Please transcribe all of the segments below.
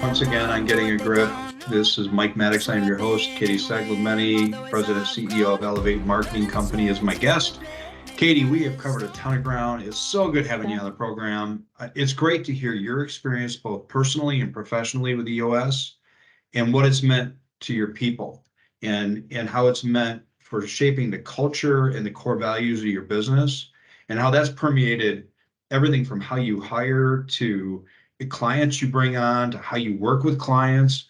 Once again on Getting a Grip. This is Mike Maddox. I am your host. Katie Saglimbene, President CEO of Elevate Marketing Company, is my guest. Katie, we have covered a ton of ground. It's so good having you on the program. It's great to hear your experience both personally and professionally with EOS and what it's meant to your people and how it's meant for shaping the culture and the core values of your business and how that's permeated everything from how you hire to the clients you bring on to how you work with clients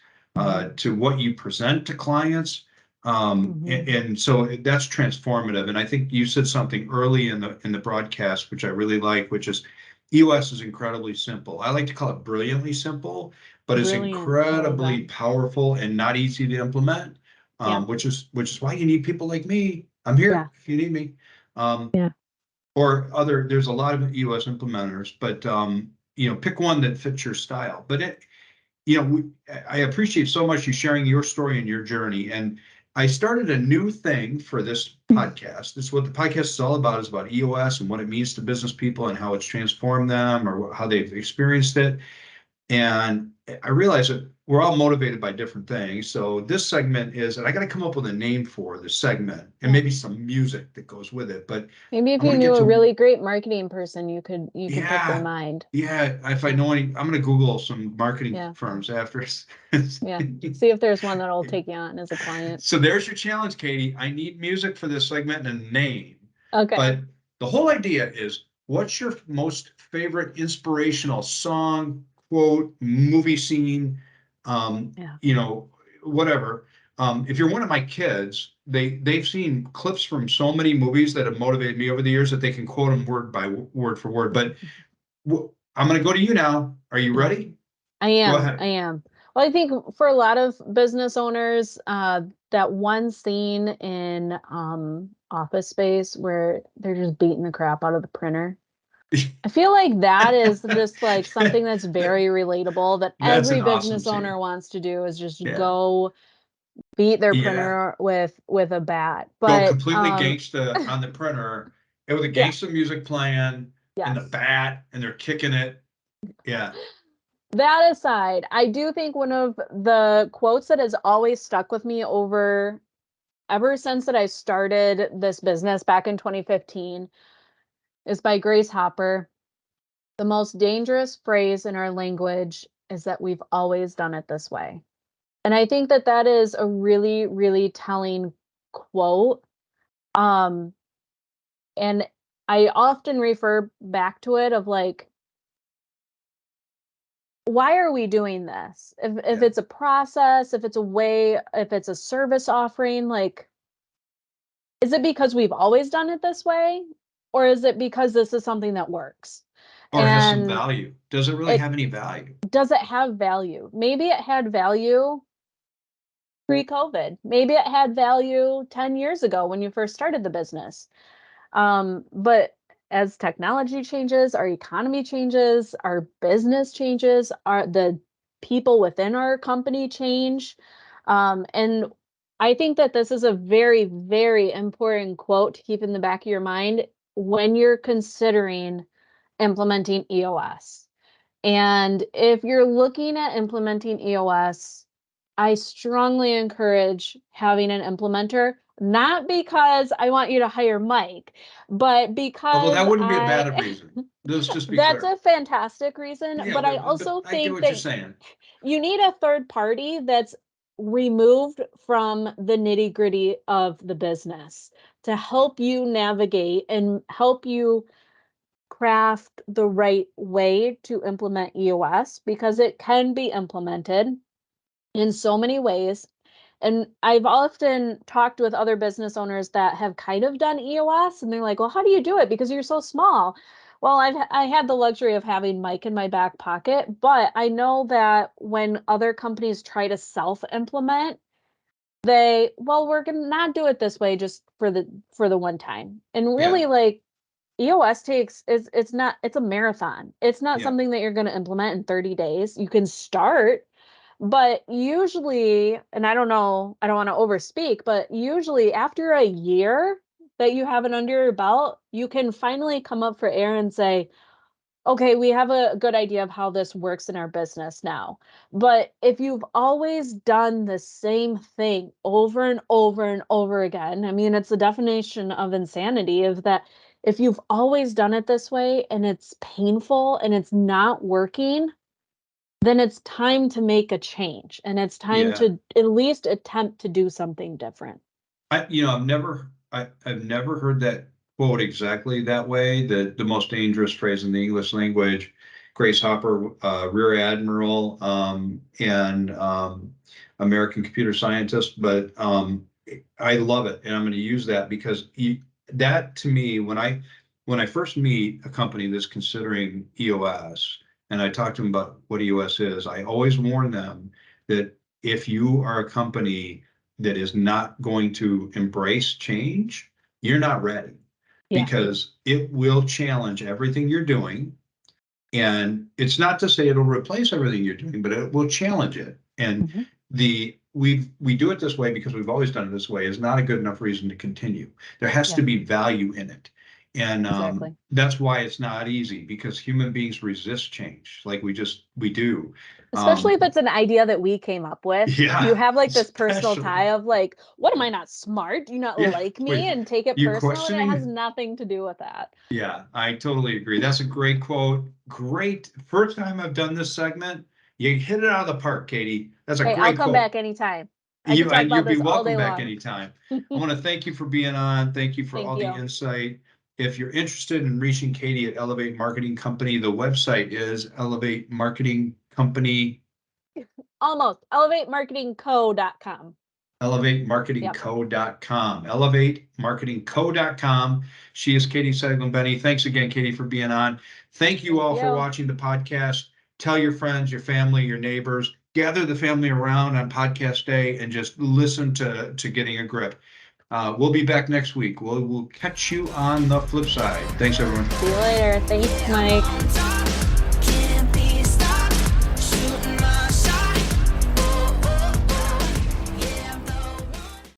to what you present to clients. And so that's transformative. And I think you said something early in the broadcast, which I really like, which is EOS is incredibly simple. I like to call it brilliantly simple, but it's incredibly powerful and not easy to implement, which is why you need people like me. I'm here if you need me. Or there's a lot of EOS implementers, but pick one that fits your style. But I appreciate so much you sharing your story and your journey. And I started a new thing for this podcast. This is what the podcast is all about, is about EOS and what it means to business people and how it's transformed them or how they've experienced it. And I realize that we're all motivated by different things. So this segment is, and I got to come up with a name for this segment and maybe some music that goes with it. But maybe if you knew a really great marketing person, you could pick their mind. Yeah, if I know any, I'm going to Google some marketing firms after. See if there's one that'll take you on as a client. So there's your challenge, Katie. I need music for this segment and a name. Okay. But the whole idea is, what's your most favorite inspirational song, quote, movie scene, whatever. If you're one of my kids, they've seen clips from so many movies that have motivated me over the years that they can quote them word for word. But I'm going to go to you now. Are you ready? I am. Go ahead. I am. Well, I think for a lot of business owners, that one scene in Office Space where they're just beating the crap out of the printer. I feel like that is just like something that's very relatable that every business owner wants to do, is just go beat their printer with a bat. But go completely gangsta on the printer and with a gangsta music playing and the bat, and they're kicking it. Yeah. That aside, I do think one of the quotes that has always stuck with me ever since that I started this business back in 2015 is by Grace Hopper. The most dangerous phrase in our language is that we've always done it this way. And I think that that is a really, really telling quote. And I often refer back to it of like, why are we doing this? If it's a process, if it's a way, if it's a service offering, like, is it because we've always done it this way? Or is it because this is something that works? Or has some value? Does it really have any value? Does it have value? Maybe it had value pre-COVID. Maybe it had value 10 years ago when you first started the business. But as technology changes, our economy changes, our business changes, the people within our company change. And I think that this is a very, very important quote to keep in the back of your mind when you're considering implementing EOS. And if you're looking at implementing EOS, I strongly encourage having an implementer, not because I want you to hire Mike, but because well, that wouldn't be a bad reason. Let's just be that's clear. A fantastic reason. But I also think that you need a third party that's removed from the nitty-gritty of the business to help you navigate and help you craft the right way to implement EOS, because it can be implemented in so many ways. And I've often talked with other business owners that have kind of done EOS, and they're like, well, how do you do it? Because you're so small. Well, I had the luxury of having Mike in my back pocket, but I know that when other companies try to self-implement, we're gonna not do it this way just for the one time. And really, like, EOS it's a marathon. It's not something that you're going to implement in 30 days. You can start, but usually, and I don't know, I don't want to overspeak, but usually after a year that you have it under your belt, you can finally come up for air and say, okay, we have a good idea of how this works in our business now. But if you've always done the same thing over and over and over again, I mean, it's the definition of insanity of that if you've always done it this way and it's painful and it's not working, then it's time to make a change and it's time Yeah. to at least attempt to do something different. I've never heard that quote exactly that way. The most dangerous phrase in the English language, Grace Hopper, Rear Admiral, and American computer scientist. But I love it, and I'm going to use that because that to me, when I first meet a company that's considering EOS, and I talk to them about what EOS is, I always warn them that if you are a company that is not going to embrace change, you're not ready, Yeah. because it will challenge everything you're doing. And it's not to say it'll replace everything you're doing, but it will challenge it. And Mhm. we do it this way because we've always done it this way is not a good enough reason to continue. There has to Yeah, be value in it. And exactly. that's why it's not easy, because human beings resist change like we do. Especially if it's an idea that we came up with. You Yeah, have like this personal especially. tie of like, what am I not smart? Do you not Yeah, like me? wait, And take it you personal, and it has questioning? nothing to do with that. Yeah, I totally agree. That's a great quote. Great. First time I've done this segment. You hit it out of the park, Katie. That's a Hey, I'll great come quote. back anytime. I could talk about You'll be this all welcome day back long. anytime. I want to thank you for being on. Thank you for Thank all the you. insight. If you're interested in reaching Katie at Elevate Marketing Company, the website is Elevate Marketing Company. Almost. ElevateMarketingCo.com. Yep. ElevateMarketingCo.com. ElevateMarketingCo.com. She is Katie Saglimbene. Thanks again, Katie, for being on. Thank you Thank all for you. watching the podcast. Tell your friends, your family, your neighbors. Gather the family around on podcast day and just listen to Getting a Grip. We'll be back next week. We'll catch you on the flip side. Thanks, everyone. See you later. Thanks, Mike.